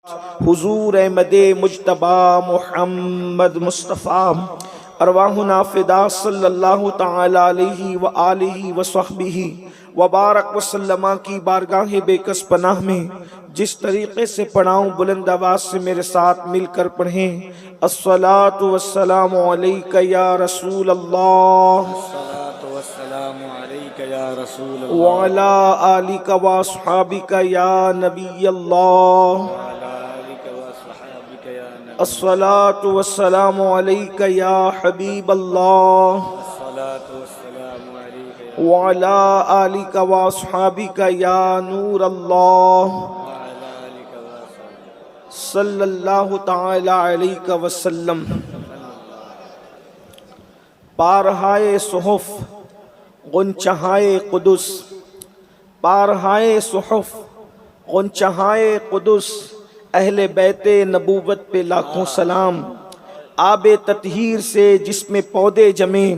حضور احمد مجتبی محمد مصطفیٰ ارواحنا فدا صلی اللہ تعالی علیہ وآلہ وصحبہ وبارک وسلم کی بارگاہ بے کس پناہ میں جس طریقے سے پڑھاؤں بلند آواز سے میرے ساتھ مل کر پڑھیں۔ الصلاۃ والسلام علیک یا رسول اللہ وعلی آلک واصحابک یا نبی اللہ۔ الصلاۃ والسلام علیک یا حبیب اللہ وعلی آلک واصحابک یا نور اللہ صلی اللہ تعالی علیہ وسلم۔ پارہائے صحف غنچہائے قدس، پارہائے صحف غنچہائے قدس، اہل بیت نبوت پہ لاکھوں سلام۔ آب تطہیر سے جس میں پودے جمے،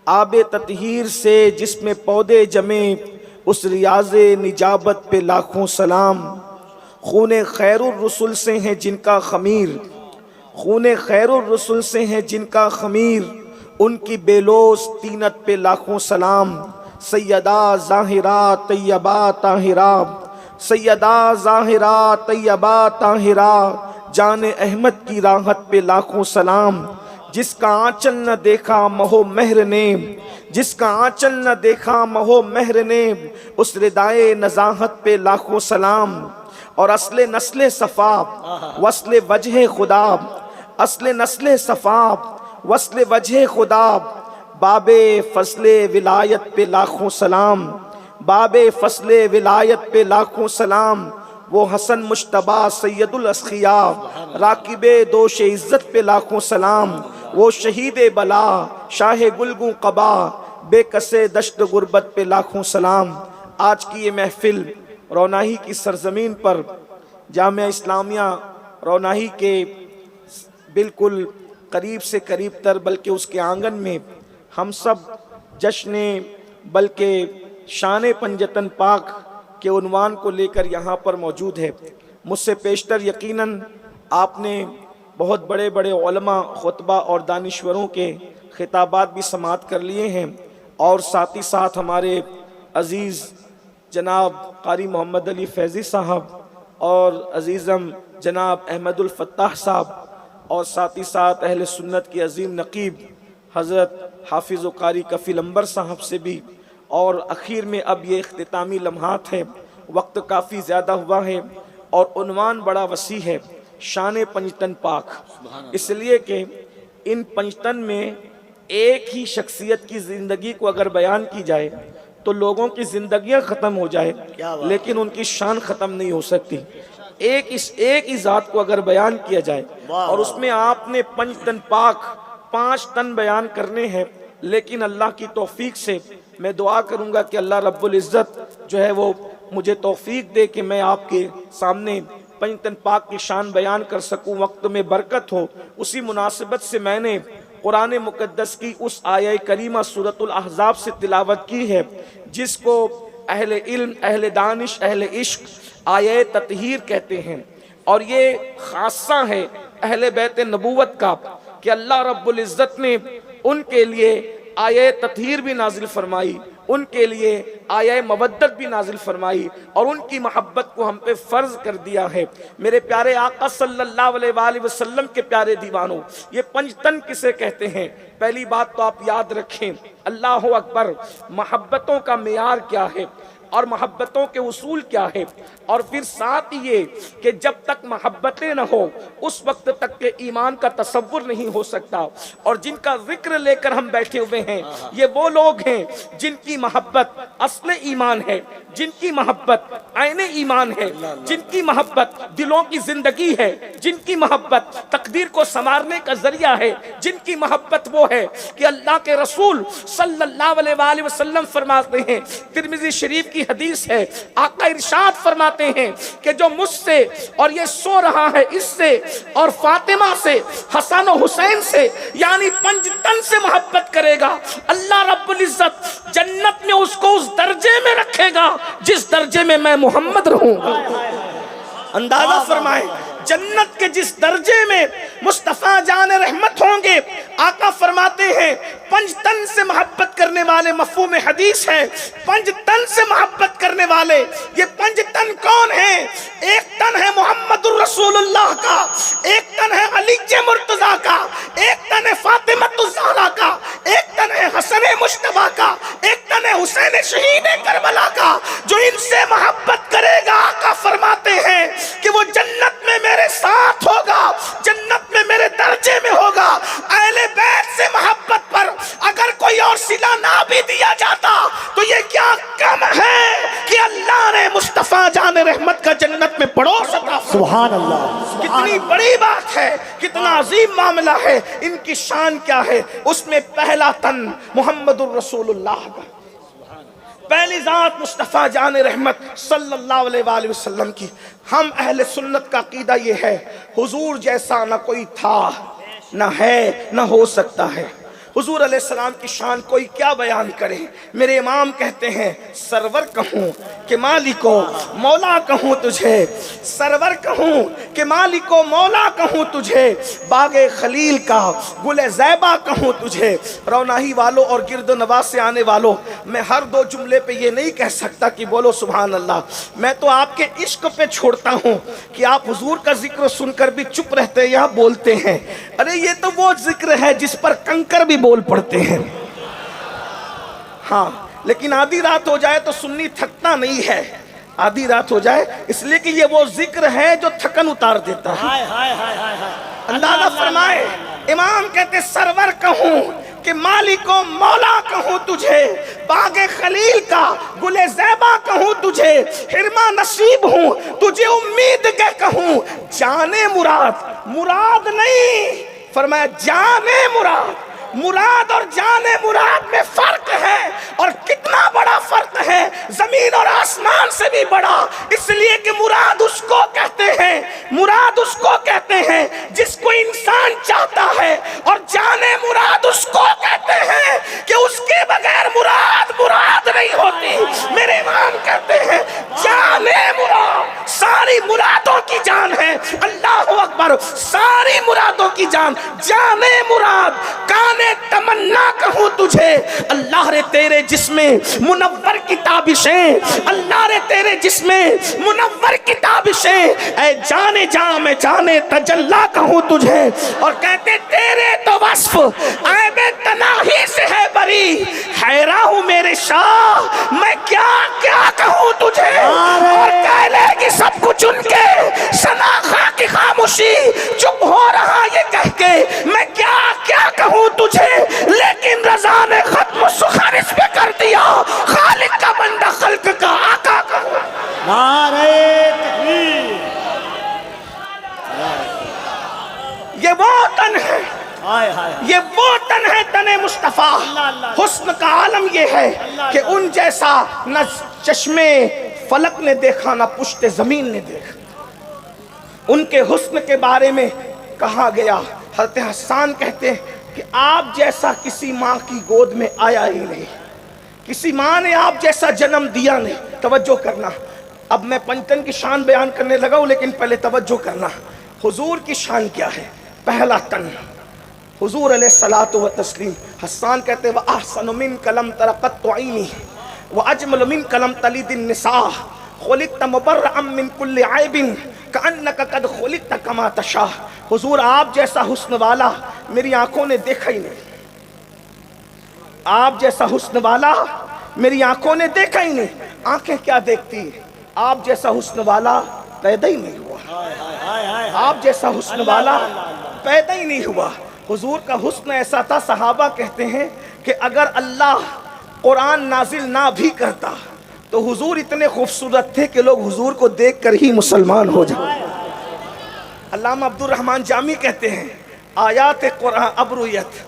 آب تطہیر سے جس میں پودے جمے، اس ریاض نجابت پہ لاکھوں سلام۔ خون خیر الرسل سے ہیں جن کا خمیر، خون خیر الرسل سے ہیں جن کا خمیر، ان کی بےلوث طینت پہ لاکھوں سلام۔ سیدہ ظاہرہ طیبہ طاہرہ، سیدہ ظاہرہ طیبہ طاہرہ، جان احمد کی راحت پہ لاکھوں سلام۔ جس کا آنچل نہ دیکھا مہو مہر نے، جس کا آنچل نہ دیکھا مہو مہر نے، اس ردائے نزاہت پہ لاکھوں سلام۔ اور اصل نسل صفا وصل وجہ خدا، اصل نسل صفا وصل وجہ خدا، باب فضل ولایت پہ لاکھوں سلام، باب فضل ولایت پہ لاکھوں سلام۔ وہ حسن مجتبی سید الاسخیاء، راکب دوش عزت پہ لاکھوں سلام۔ وہ شہید بلا شاہ گلگوں قبا، بے کسے دشت غربت پہ لاکھوں سلام۔ آج کی یہ محفل روناہی کی سرزمین پر، جامعہ اسلامیہ روناہی کے بالکل قریب سے قریب تر بلکہ اس کے آنگن میں ہم سب جشن بلکہ شان پنجتن پاک کے عنوان کو لے کر یہاں پر موجود ہے۔ مجھ سے پیشتر یقیناً آپ نے بہت بڑے بڑے علماء، خطبہ اور دانشوروں کے خطابات بھی سماعت کر لیے ہیں، اور ساتھ ہی ساتھ ہمارے عزیز جناب قاری محمد علی فیضی صاحب اور عزیزم جناب احمد الفتاح صاحب، اور ساتھ ہی ساتھ اہل سنت کے عظیم نقیب حضرت حافظ و قاری کفیل انبر صاحب سے بھی، اور اخیر میں اب یہ اختتامی لمحات ہیں۔ وقت کافی زیادہ ہوا ہے اور عنوان بڑا وسیع ہے، شان پنجتن پاک، اس لیے کہ ان پنجتن میں ایک ہی شخصیت کی زندگی کو اگر بیان کی جائے تو لوگوں کی زندگیاں ختم ہو جائے، لیکن ان کی شان ختم نہیں ہو سکتی۔ ایک ہی ذات کو اگر بیان کیا جائے اور اس میں آپ نے پنجتن پاک 5 تن بیان کرنے ہیں، لیکن اللہ کی توفیق سے میں دعا کروں گا کہ اللہ رب العزت جو ہے وہ مجھے توفیق دے کہ میں آپ کے سامنے پنجتن پاک کی شان بیان کر سکوں، وقت میں برکت ہو۔ اسی مناسبت سے میں نے قرآن مقدس کی اس آیہ کریمہ سورۃ الاحزاب سے تلاوت کی ہے، جس کو اہل علم، اہل دانش، اہل عشق آیہ تطہیر کہتے ہیں، اور یہ خاصہ ہے اہل بیت نبوت کا کہ اللہ رب العزت نے ان کے لیے آیہ تطہیر بھی نازل فرمائی، ان کے لیے آیہ مودت بھی نازل فرمائی، اور ان کی محبت کو ہم پہ فرض کر دیا ہے۔ میرے پیارے آقا صلی اللہ علیہ وآلہ وسلم کے پیارے دیوانوں، یہ پنجتن کسے کہتے ہیں؟ پہلی بات تو آپ یاد رکھیں، اللہ اکبر، محبتوں کا معیار کیا ہے اور محبتوں کے اصول کیا ہے، اور پھر ساتھ یہ کہ جب تک محبتیں نہ ہو اس وقت تک کہ ایمان کا تصور نہیں ہو سکتا۔ اور جن کا ذکر لے کر ہم بیٹھے ہوئے ہیں یہ وہ لوگ ہیں جن کی محبت اصل ایمان ہے، جن کی محبت عین ایمان ہے، جن کی محبت دلوں کی زندگی ہے، جن کی محبت تقدیر کو سنوارنے کا ذریعہ ہے، جن کی محبت وہ ہے کہ اللہ کے رسول صلی اللہ علیہ وآلہ وسلم فرماتے ہیں، ترمذی شریف کی حدیث ہے، آقا ارشاد فرماتے ہیں کہ جو مجھ سے اور یہ سو رہا ہے اس سے اور فاطمہ سے، حسن و حسین سے، یعنی پنجتن سے محبت کرے گا، اللہ رب العزت جنت میں اس کو اس درجے میں رکھے گا جس درجے میں میں محمد رہوں گا۔ اندازہ فرمائیں جنت کے جس درجے میں مصطفیٰ جان رحمت ہوں گے، آقا فرماتے ہیں پنج تن سے محبت کرنے والے، مفہوم حدیث ہے پنج تن سے محبت کرنے والے، یہ پنج تن کون ہیں؟ ایک تن ہے محمد الرسول اللہ کا، ایک تن ہے علی مرتضیٰ کا، ایک تن ہے فاطمہ الزہرا کا، ایک تن ہے حسن مجتبیٰ کا، ایک تن ہے حسین شہید کربلا کا۔ جو ان سے محبت کرے گا آقا فرماتے ہیں کہ وہ جنت میں میرے ساتھ ہوگا، جنت میں میرے درجے میں ہوگا۔ اہل بیت سے محبت پر اگر کوئی اور صلہ نہ بھی دیا جاتا تو یہ کیا کم ہے کہ اللہ نے مصطفیٰ جان رحمت کا جنت میں پڑوس عطا فرمایا۔ سبحان اللہ، کتنی بڑی بات ہے، کتنا عظیم معاملہ ہے، ان کی شان کیا ہے۔ اس میں پہلا تن محمد الرسول اللہ کا، پہلی ذات مصطفیٰ جان رحمت صلی اللہ علیہ وآلہ وسلم کی۔ ہم اہل سنت کا عقیدہ یہ ہے حضور جیسا نہ کوئی تھا، نہ ہے، نہ ہو سکتا ہے۔ حضور علیہ السلام کی شان کوئی کیا بیان کرے۔ میرے امام کہتے ہیں سرور کہوں کہ مالکو مولا کہوں تجھے، سرور کہوں کہ مالکو مولا کہوں تجھے، باغ خلیل کا گل زیبا کہوں تجھے۔ روناہی والوں اور گرد و نواح سے آنے والوں، میں ہر دو جملے پہ یہ نہیں کہہ سکتا کہ بولو سبحان اللہ، میں تو آپ کے عشق پہ چھوڑتا ہوں کہ آپ حضور کا ذکر سن کر بھی چپ رہتے یا بولتے ہیں۔ ارے یہ تو وہ ذکر ہے جس پر کنکر بھی بول پڑتے ہیں۔ ہاں لیکن آدھی رات ہو جائے تو سنی تھکتا نہیں ہے، آدھی رات ہو جائے اس لیے کہ یہ وہ ذکر ہے جو تھکن اتار دیتا ہے۔ اندازہ فرمائے، امام کہتے سرور کہوں کہ مالک و مولا کہوں تجھے، باغ خلیل کا گل زیبا کہوں تجھے، حرمہ نصیب ہوں تجھے امید کے کہوں، جانے مراد، مراد نہیں فرمایا جانے مراد۔ مراد اور جانے مراد میں فرق ہے، اور کتنا بڑا فرق ہے، زمین اور آسمان سے بھی بڑا۔ اس لیے کہ مراد اس کو کہتے ہیں، مراد اس کو کہتے ہیں جس کو انسان چاہتا ہے، اور جانے مراد اس کو کہتے ہیں کہ اس کے بغیر مراد مراد نہیں ہوتی۔ میرے امام کہتے ہیں جانے مراد ساری مرادوں کی جان ہے، اللہ اکبر، ساری مرادوں کی جان، جانے مراد۔ کانے تمنا کہوں تجھے، اللہ رے تیرے جسم میں منور کی تابشیں، اللہ رے تیرے جسم میں منور کی تابشیں، اے جانے جاں میں جانے تجلا کہوں تجھے۔ اور کہتے تیرے تو وصف عیب تناہی سے ہے بری، حیران ہوں میرے شاہ میں کیا کیا کہوں تجھے۔ اور کہہ لے کہ سب کچھ ان کے شناخا کی خاموشی، چپ ہو رہا یہ کہہ کے میں کیا کیا کہوں تجھے، لیکن رضا نے ختم سخن اس پہ کر دیا، خالق کا بندہ خلق کا آقا کہوں۔ نعرہ تکبیر۔ یہ وہ تن ہے، یہ وہ تن ہے، تن مصطفیٰ۔ حسن کا عالم یہ ہے کہ ان جیسا نہ چشمے فلک نے دیکھا نہ پشت زمین نے دیکھا۔ ان کے حسن کے بارے میں کہا گیا، حضرت حسان کہتے ہیں کہ آپ جیسا کسی ماں کی گود میں آیا ہی نہیں، کسی ماں نے آپ جیسا جنم دیا نہیں۔ توجہ کرنا، اب میں پنجتن کی شان بیان کرنے لگا ہوں، لیکن پہلے توجہ کرنا حضور کی شان کیا ہے۔ پہلا تن حضور علیہ الصلوۃ والتسلیم۔ حسان کہتے ہیں وَأَحْسَنُ مِنْكَ لَمْ تَرَ قَطُّ عَيْنِي وَأَجْمَلُ مِنْكَ لَمْ تَلِدِ النِّسَاءُ خُلِقْتَ مُبَرَّأً مِنْ كُلِّ عَيْبٍ كَأَنَّكَ قَدْ خُلِقْتَ كَمَا تَشَاءُ۔ حضور آپ جیسا حسن والا میری آنکھوں نے دیکھا ہی نہیں، آپ جیسا حسن والا میری آنکھوں نے دیکھا ہی نہیں۔ آنکھیں کیا دیکھتی، آپ جیسا حسن والا پیدا ہی نہیں ہوا، آپ جیسا حسن والا پیدا ہی نہیں ہوا۔ حضور کا حسن ایسا تھا، صحابہ کہتے ہیں کہ اگر اللہ قرآن نازل نہ بھی کرتا تو حضور اتنے خوبصورت تھے کہ لوگ حضور کو دیکھ کر ہی مسلمان ہو جائیں۔ علامہ عبد الرحمن جامی کہتے ہیں آیات قرآن ابرویت،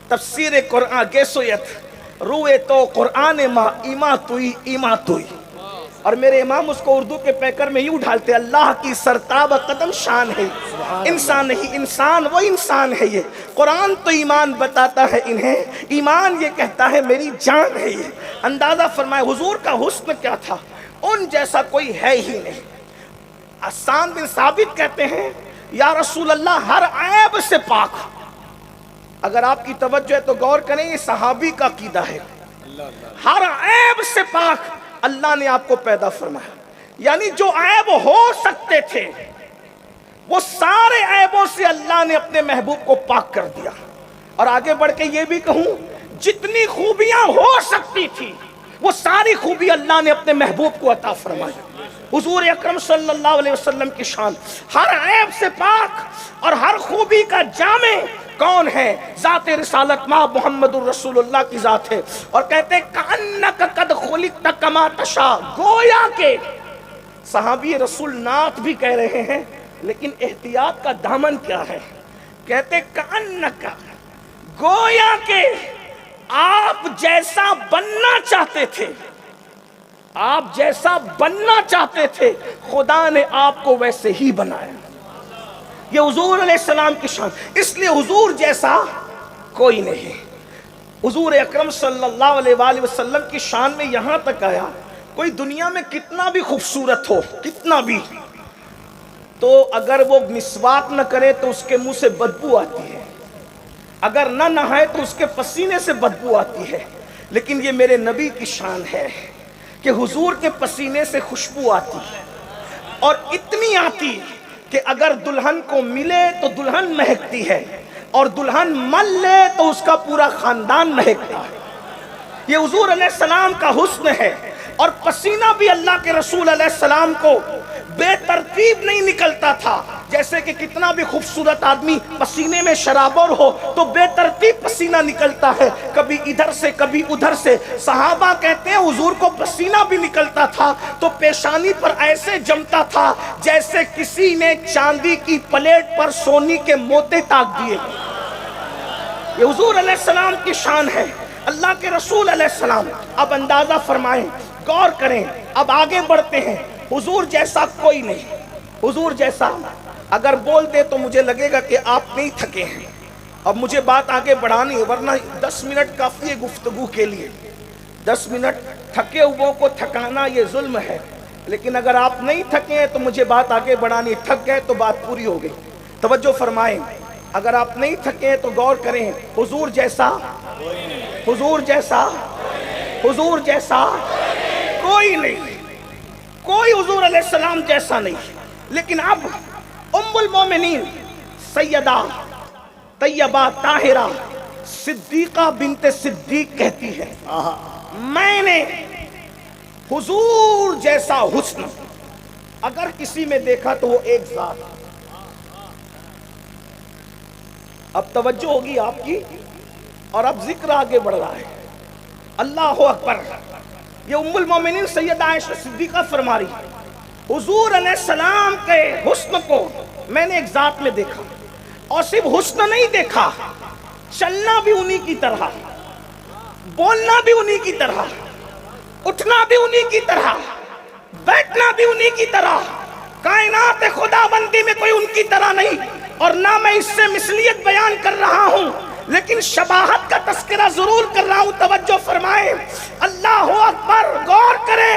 تفسیر قرآن گیسویت، روئے تو قرآن ما ایما توئی ایما توئی۔ اور میرے امام اس کو اردو کے پیکر میں یوں ڈھالتے اللہ کی سرتاب قدم شان ہے، انسان نہیں انسان وہ انسان ہے یہ۔ قرآن تو ایمان بتاتا ہے انہیں، ایمان یہ کہتا ہے میری جان ہے یہ۔ اندازہ فرمائے حضور کا حسن کیا تھا، ان جیسا کوئی ہے ہی نہیں۔ حسان بن ثابت کہتے ہیں یا رسول اللہ ہر عیب سے پاک. اگر آپ کی توجہ ہے تو غور کریں، یہ صحابی کا عقیدہ ہے. ہر عیب سے پاک اللہ نے آپ کو پیدا فرمایا. یعنی جو عیب ہو سکتے تھے وہ سارے عیبوں سے اللہ نے اپنے محبوب کو پاک کر دیا. اور آگے بڑھ کے یہ بھی کہوں، جتنی خوبیاں ہو سکتی تھی وہ ساری خوبی اللہ نے اپنے محبوب کو عطا فرمائی. حضور اکرم صلی اللہ علیہ وسلم کی شان ہر عیب سے پاک اور ہر خوبی کا جامع کون ہے؟ ذات رسالت ماں محمد الرسول اللہ کی ذات ہے. اور کہتے ہیں کأنک قد خلقت کما تشاء، گویا کہ صحابی رسول نعت بھی کہہ رہے ہیں لیکن احتیاط کا دامن کیا ہے؟ کہتے کأنک، گویا کہ آپ جیسا بننا چاہتے تھے، آپ جیسا بننا چاہتے تھے خدا نے آپ کو ویسے ہی بنایا. یہ حضور علیہ السلام کی شان. اس لیے حضور جیسا کوئی نہیں. حضور اکرم صلی اللہ علیہ وآلہ وسلم کی شان میں یہاں تک آیا، کوئی دنیا میں کتنا بھی خوبصورت ہو، کتنا بھی، تو اگر وہ مسواک نہ کرے تو اس کے منہ سے بدبو آتی ہے، اگر نہ نہائے تو اس کے پسینے سے بدبو آتی ہے. لیکن یہ میرے نبی کی شان ہے کہ حضور کے پسینے سے خوشبو آتی ہے، اور اتنی آتی کہ اگر دلہن کو ملے تو دلہن مہکتی ہے، اور دلہن مل لے تو اس کا پورا خاندان مہکتا ہے. یہ حضور علیہ السلام کا حسن ہے. اور پسینہ بھی اللہ کے رسول علیہ السلام کو بے ترتیب نہیں نکلتا تھا. جیسے کہ کتنا بھی خوبصورت آدمی پسینے میں شرابور ہو تو بے ترتیب پسینہ نکلتا ہے، کبھی ادھر سے کبھی ادھر سے. صحابہ کہتے ہیں حضور کو پسینہ بھی نکلتا تھا تو پیشانی پر ایسے جمتا تھا جیسے کسی نے چاندی کی پلیٹ پر سونی کے موتے تاک دیے. یہ حضور علیہ السلام کی شان ہے، اللہ کے رسول علیہ السلام. اب اندازہ فرمائیں، غور کریں. اب آگے بڑھتے ہیں. حضور جیسا کوئی نہیں. حضور جیسا اگر بول دے تو مجھے لگے گا کہ آپ نہیں تھکے ہیں. اب مجھے بات آگے بڑھانی ہے ورنہ 10 منٹ کافی ہے گفتگو کے لیے. 10 منٹ تھکے ہوئے کو تھکانا یہ ظلم ہے. لیکن اگر آپ نہیں تھکے ہیں تو مجھے بات آگے بڑھانی. تھک گئے تو بات پوری ہو گئی. توجہ فرمائیں. اگر آپ نہیں تھکے ہیں تو غور کریں. حضور جیسا، حضور جیسا، حضور جیسا کوئی نہیں. کوئی حضور علیہ السلام جیسا نہیں. لیکن اب ام المومنین سیدہ طیبہ طاہرہ صدیقہ بنت صدیق کہتی ہے میں نے حضور جیسا حسن اگر کسی میں دیکھا تو وہ ایک ذات. اب توجہ ہوگی آپ کی، اور اب ذکر آگے بڑھ رہا ہے. اللہ اکبر. یہ ام المومنین سیدہ عائشہ صدیقہ فرما رہی ہے حضور علیہ السلام کے حسن کو میں نے ایک ذات میں دیکھا. اور صرف حسن نہیں دیکھا، چلنا بھی انہی کی طرح، بولنا بھی انہی کی طرح، اٹھنا بھی انہی کی طرح، بیٹھنا بھی انہی کی طرح. کائنات خدا بندی میں کوئی ان کی طرح نہیں. اور نہ میں اس سے مثلیت بیان کر رہا ہوں لیکن شباہت کا تذکرہ ضرور کر رہا ہوں. توجہ فرمائیں. اللہ اکبر. غور کریں.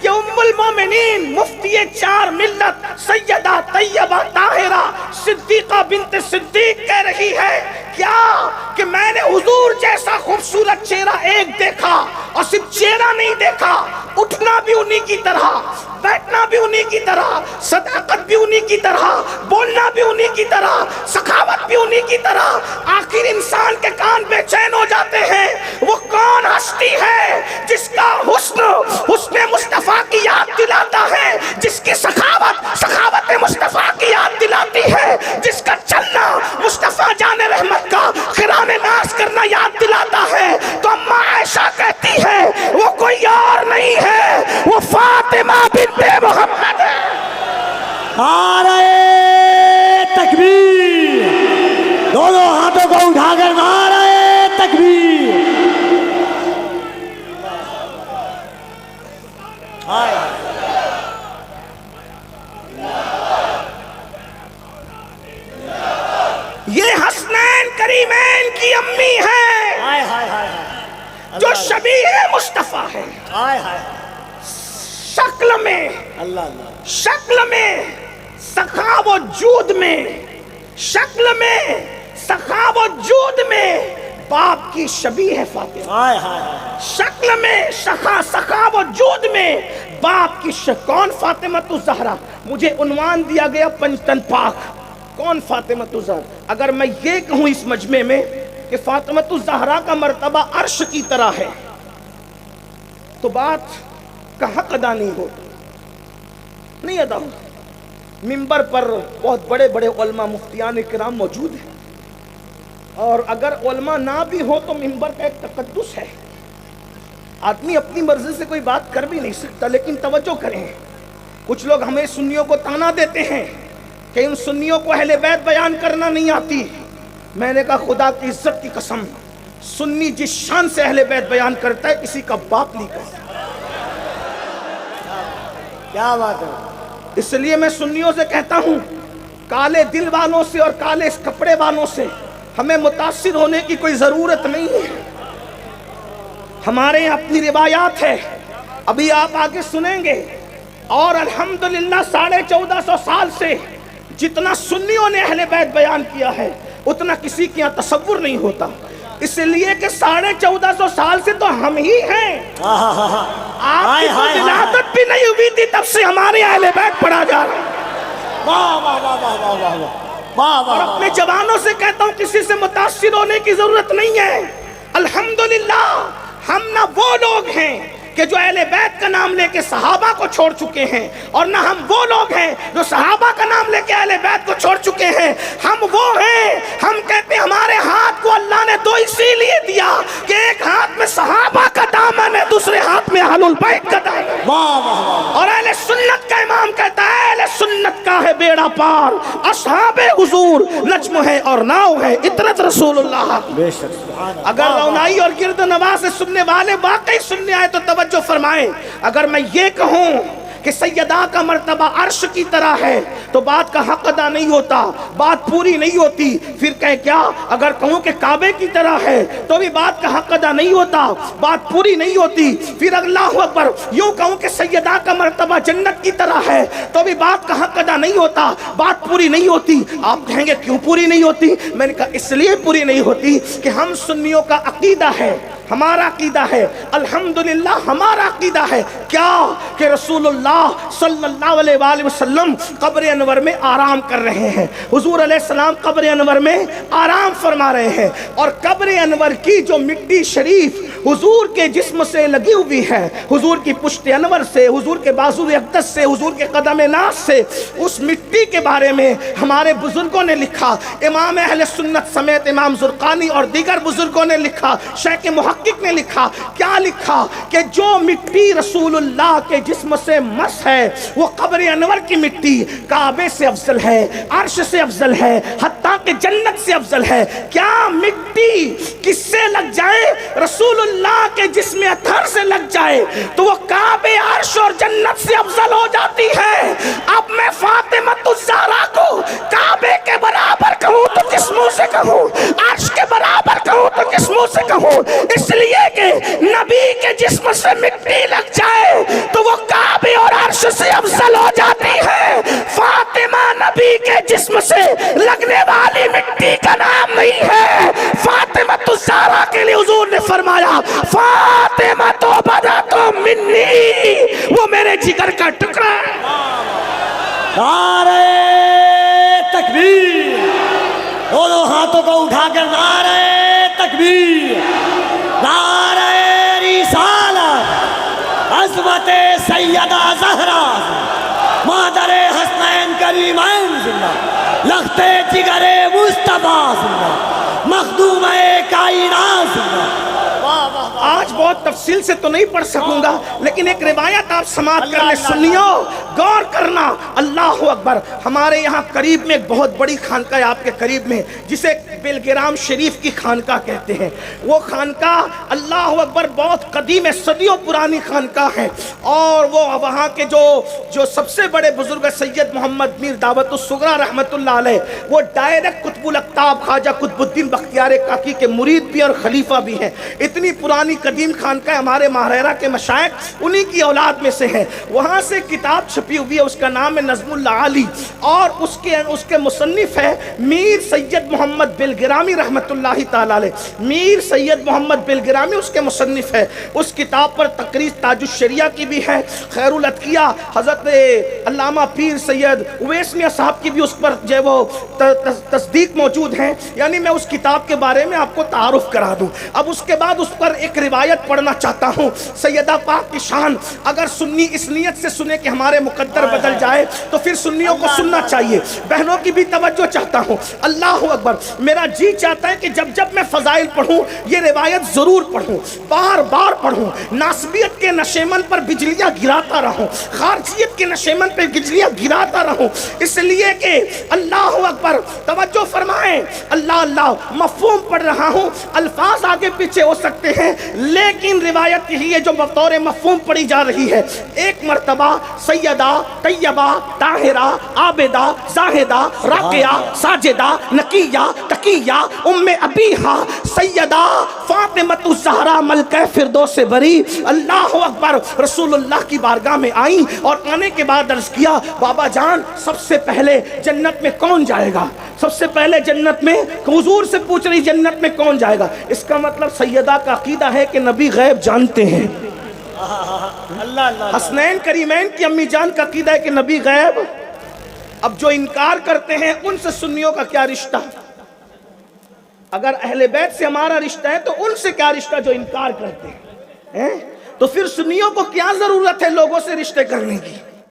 یہ ام المومنین مفتی 4 ملت سیدہ طیبہ طاہرہ صدیقہ بنت صدیق کہہ رہی ہے کیا کہ میں نے حضور جیسا خوبصورت چہرہ ایک دیکھا. اور صرف چہرہ نہیں دیکھا، اٹھنا بھی انہی کی طرح، بیٹھنا بھی انہی کی طرح، صداقت بھی انہی کی طرح، بولنا بھی انہی کی طرح، سخاوت بھی انہی کی طرح. آخر انسان کے کان بے چین ہو جاتے ہیں. وہ کون ہستی ہے جس کا حسن مصطفیٰ کی یاد دلاتا ہے، جس کی سخاوت مصطفیٰ کی یاد دلاتی ہے، جس کا چلنا مصطفیٰ جان رحمت کا قران ناز کرنا یاد دلاتا ہے. تو اماں عائشہ کہتی ہے وہ کوئی اور نہیں ہے، وہ فاطمہ بنت محمد ہے. نعرہ تکبیر. دونوں ہاتھوں کو اٹھا کر نعرہ تکبیر. یہ حسنین کریمین کی امی ہے جو شبیہ مصطفیٰ ہے. شکل میں سخا و جود میں، شکل میں، سخا و جود میں باپ کی شبیہ ہے فاطمہ. ہائے ہائے شکل میں سخا و جود میں باپ کی کون فاطمہ الزہرا؟ مجھے عنوان دیا گیا پنجتن پاک. کون فاطمہ الزہرا؟ اگر میں یہ کہوں اس مجمع میں کہ فاطمہ الزہرا کا مرتبہ عرش کی طرح ہے تو بات کا حق ادا نہیں ہو، نہیں ادا ہو. منبر پر بہت بڑے بڑے علماء مفتیان کرام موجود ہیں، اور اگر علماء نہ بھی ہو تو منبر کا ایک تقدس ہے. آدمی اپنی مرضی سے کوئی بات کر بھی نہیں سکتا. لیکن توجہ کریں، کچھ لوگ ہمیں سنیوں کو طعنہ دیتے ہیں کہ ان سنیوں کو اہل بیت بیان کرنا نہیں آتی. میں نے کہا خدا کی عزت کی قسم، سنی جس شان سے اہل بیت بیان کرتا ہے کسی کا باپ نہیں کرتا. کیا بات ہے. اس لیے میں سنیوں سے کہتا ہوں، کالے دل والوں سے اور کالے کپڑے والوں سے ہمیں متاثر ہونے کی کوئی ضرورت نہیں ہے. ہمارے یہاں اپنی روایات ہے، ابھی آپ آگے سنیں گے. اور الحمدللہ 1450 سال سے جتنا سنیوں نے اہل بیت بیان کیا ہے اتنا کسی کے یہاں تصور نہیں ہوتا. اس لیے کہ 1450 سال سے تو ہم ہی ہیں. آپ کی ولادت بھی نہیں ہوئی تھی تب سے ہمارے اہل بیت پڑھا جا رہا ہے. اور اپنے جوانوں سے کہتا ہوں کسی سے متاثر ہونے کی ضرورت نہیں ہے. الحمدللہ ہم نہ وہ لوگ ہیں کہ جو اہل بیت کا نام لے کے صحابہ کو چھوڑ چکے ہیں، اور نہ ہم وہ لوگ ہیں جو صحابہ کا نام لے کے اہل بیت کو چھوڑ چکے ہیں. ہم وہ ہیں، ہم کہتے ہیں ہمارے ہاتھ کو اللہ نے دو اسی لیے دیا کہ ایک ہاتھ میں صحابہ کا دامن ہے، دوسرے ہاتھ میں اہل البیت کا دامن ہے. اور اہل سنت کا امام کہتا ہے اہل سنت کا ہے بیڑا پار، اصحاب حضور نجم ہے اور ناؤ ہے اطرت رسول اللہ. اگر رونائی اور گرد نواز سے سننے والے واقعی سننے آئے تو توجہ فرمائیں. اگر میں یہ کہوں کہ سیدہ کا مرتبہ عرش کی طرح ہے تو بات کا حق ادا نہیں ہوتا، بات پوری نہیں ہوتی. پھر کہیں کیا اگر کہوں کہ کعبے کی طرح ہے تو بھی بات کا حق ادا نہیں ہوتا، بات پوری نہیں ہوتی. پھر اللہ اکبر یوں کہوں کہ سیدہ کا مرتبہ جنت کی طرح ہے تو بھی بات کا حق ادا نہیں ہوتا، بات پوری نہیں ہوتی. آپ کہیں گے کیوں پوری نہیں ہوتی؟ میں نے کہا اس لیے پوری نہیں ہوتی کہ ہم سنیوں کا عقیدہ ہے، ہمارا عقیدہ ہے، الحمدللہ ہمارا عقیدہ ہے کیا کہ رسول اللہ صلی اللہ علیہ وآلہ وسلم قبر انور میں آرام کر رہے ہیں. حضور علیہ السلام قبر انور میں آرام فرما رہے ہیں، اور قبر انور کی جو مٹی شریف حضور کے جسم سے لگی ہوئی ہے، حضور کی پشت انور سے، حضور کے بازو اقدس سے، حضور کے قدم ناز سے، اس مٹی کے بارے میں ہمارے بزرگوں نے لکھا. امام اہل سنت سمیت امام زرقانی اور دیگر بزرگوں نے لکھا، شیخ محقق نے لکھا. کیا لکھا؟ کہ جو مٹی رسول اللہ کے جسم سے مس ہے وہ قبر انور کی مٹی کعبے سے افضل ہے، عرش سے افضل ہے، حتیٰ کہ جنت سے افضل ہے. کیا مٹی کس سے لگ جائے؟ رسول اللہ کے جسم اطہر سے لگ جائے تو وہ کعبے، عرش اور جنت سے افضل ہو جاتی ہے. اب میں فاطمہ الزہرا کو کعبے کے برابر کہوں تو کس منہ سے کہوں؟ عرش کے برابر کہوں تو کس منہ سے کہوں؟ اس لیے کہ نبی کے جسم سے مٹی لگ جائے تو وہ کعبے اور عرش سے افضل ہو جاتی ہے. فاطمہ نبی کے جسم سے لگنے والی مٹی کا نام نہیں ہے. فاطمہ الزہرا کے لیے حضور نے فرمایا فاطمہ تو بدا تو منی، وہ میرے جگر کا ٹکڑا ہے. نعرہ تکبیر، دونوں ہاتھوں کو اٹھا کر نعرہ تکبیر، نعرہ رسالت، عظمت سیدہ زہرا مادر حسنین کریمین زندہ، لخت جگر مصطفیٰ زندہ، مخدوم کائنات زندہ. آج بہت تفصیل سے تو نہیں پڑھ سکوں گا لیکن ایک روایت آپ سماعت کر لیں. سنیو غور کرنا. اللہ اکبر. ہمارے یہاں قریب میں ایک بہت بڑی خانقاہ ہے آپ کے قریب میں جسے بیلگرام شریف کی خانقاہ کہتے ہیں. وہ خانقاہ اللہ اکبر بہت قدیم ہے، صدیوں پرانی خانقاہ ہے. اور وہ وہاں کے جو سب سے بڑے بزرگ سید محمد میر دعوت الصغریٰ رحمت اللہ علیہ، وہ ڈائریکٹ قطب الاقطاب خواجہ قطب الدین بختیار کاکی کے مرید بھی اور خلیفہ بھی ہیں. اتنی پرانی قدیم خانقاہ ہمارے ماہرہ کے مشائخ انہی کی اولاد میں سے ہیں. وہاں سے کتاب چھپی ہوئی ہے، اس کا نام ہے نظم العالی، اور اس کے مصنف ہے میر سید محمد بلگرامی رحمت اللہ تعالی علیہ. میر سید محمد بلگرامی اس کے مصنف ہے. اس کتاب پر تقریر تاج الشریعہ کی بھی ہے. خیر الاتقیاء حضرت علامہ پیر سید اویس میاں صاحب کی بھی اس پر جو وہ تصدیق موجود ہیں. یعنی میں اس کتاب کے بارے میں آپ کو تعارف کرا دوں. اب اس کے بعد اس پر ایک روایت پڑھنا چاہتا ہوں. سیدہ پاک کی شان اگر سنی اس نیت سے سنے کہ ہمارے مقدر بدل جائے تو پھر سنیوں کو سننا چاہیے. بہنوں کی بھی توجہ چاہتا ہوں. اللہ اکبر. میرا جی چاہتا ہے کہ جب جب میں فضائل پڑھوں یہ روایت ضرور پڑھوں، بار بار پڑھوں. ناسبیت کے نشیمن پر بجلیاں گراتا رہوں، خارجیت کے نشیمن پر بجلیاں گراتا رہوں، اس لیے کہ اللہ اکبر. توجہ فرمائیں. اللہ اللہ مفہوم پڑھ رہا ہوں، الفاظ آگے پیچھے ہو سکتے ہیں لیکن روایت یہی ہے جو بطور مفہوم پڑھی جا رہی ہے. ایک مرتبہ سیدہ طیبہ طاہرہ عابدہ زاہدہ راقیہ ساجدہ نقیہ تقیہ ام ابیہا سیدہ فاطمۃ الزہرا ملکہ فردوس بری اللہ اکبر رسول اللہ کی بارگاہ میں آئیں اور آنے کے بعد عرض کیا بابا جان سب سے پہلے جنت میں کون جائے گا؟ سب سے پہلے جنت میں حضور سے پوچھ رہی جنت میں کون جائے گا. اس کا مطلب سیدہ کا عقیدہ ہے کہ نبی غیب جانتے ہیں. حسنین کریمین کی امی جان کا عقیدہ ہے کہ نبی غیب. اب جو انکار کرتے ہیں ان سے سنیوں کا کیا رشتہ؟ اگر اہل بیت سے ہمارا رشتہ ہے تو ان سے کیا رشتہ جو انکار کرتے ہیں؟ تو پھر سنیوں کو کیا ضرورت ہے لوگوں سے رشتے کرنے کی؟